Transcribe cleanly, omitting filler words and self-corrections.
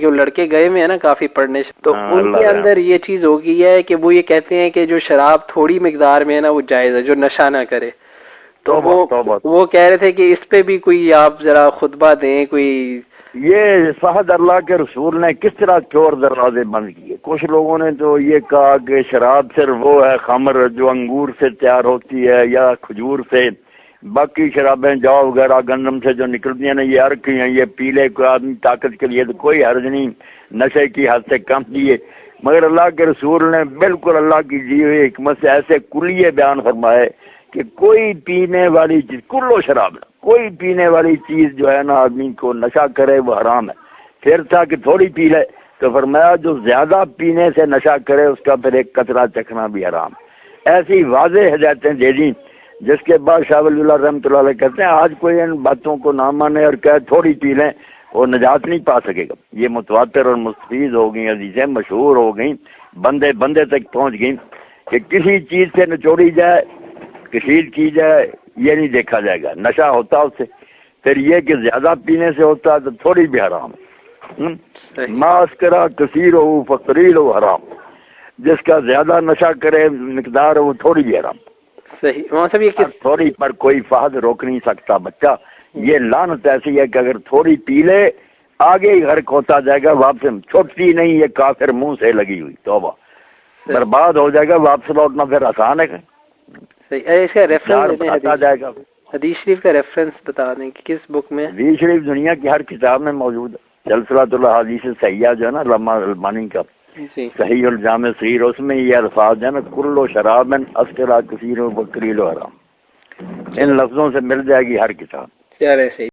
جو لڑکے گئے ہوئے ہیں نا کافی پڑھنے سے، تو ان کے اندر یہ چیز ہو گئی ہے کہ وہ یہ کہتے ہیں کہ جو شراب تھوڑی مقدار میں ہے نا وہ جائز ہے، جو نشہ نہ کرے. تو وہ کہہ رہے تھے کہ اس پہ بھی کوئی آپ ذرا خطبہ دیں. کوئی یہ فہد اللہ کے رسول نے کس طرح چور دروازے بند کیے. کچھ لوگوں نے تو یہ کہا کہ شراب صرف وہ ہے خمر جو انگور سے تیار ہوتی ہے یا کھجور سے، باقی شرابیں جو وغیرہ گندم سے جو نکلتی ہیں نا یہ ارکی ہیں، یہ پیلے کو آدمی طاقت کے لیے تو کوئی حرج نہیں، نشے کی حد سے کم دیے. مگر اللہ کے رسول نے بالکل اللہ کی دی ہوئی حکمت سے ایسے کلیے بیان فرمائے کہ کوئی پینے والی چیز، کلو شراب، کوئی پینے والی چیز جو ہے نا آدمی کو نشہ کرے وہ حرام ہے. پھر تھا کہ تھوڑی پی لے تو فرمایا جو زیادہ پینے سے نشہ کرے اس کا پھر ایک قطرہ چکھنا بھی حرام. ایسی واضح ہدایتیں دے دیں جس کے بعد شاہ ولی اللہ رحمۃ اللہ علیہ کہتے ہیں آج کوئی ان باتوں کو نہ مانے اور کہے تھوڑی پی لیں وہ نجات نہیں پا سکے گا. یہ متواتر اور مستفیض ہو گئی، عزیزیں مشہور ہو گئیں، بندے بندے تک پہنچ گئیں کہ کسی چیز سے نچوڑی جائے، کشید کی جائے، یہ نہیں دیکھا جائے گا نشہ ہوتا اس سے. پھر یہ کہ زیادہ پینے سے ہوتا ہے تو تھوڑی بھی حرام ہے. ماسکرا کثیر ہو فقریل ہو حرام، جس کا زیادہ نشہ کرے مقدار ہو تھوڑی بھی حرام. صحیح. تھوڑی پر کوئی فہد روک نہیں سکتا بچہ. یہ لعنت ایسی ہے کہ اگر تھوڑی پی لے آگے ہی غرق ہوتا جائے گا، واپس چھوٹتی نہیں. یہ کافر منہ سے لگی ہوئی توبہ، برباد ہو جائے گا. واپس لوٹنا پھر آسان ہے. اس کا ریفرنس جائے گا. حدیث شریف کا ریفرنس بتا دیں کہ کس بک میں؟ حدیث شریف دنیا کی ہر کتاب میں موجود ہے. سلسلۃ الحدیث صحیحہ جو ہے نا علامہ البانی کا صحیح الجامع صحیح، اس میں یہ الفاظ ہے نا کل شراب اسکرا کثیر و بکریل و حرام، ان لفظوں سے مل جائے گی ہر کتاب.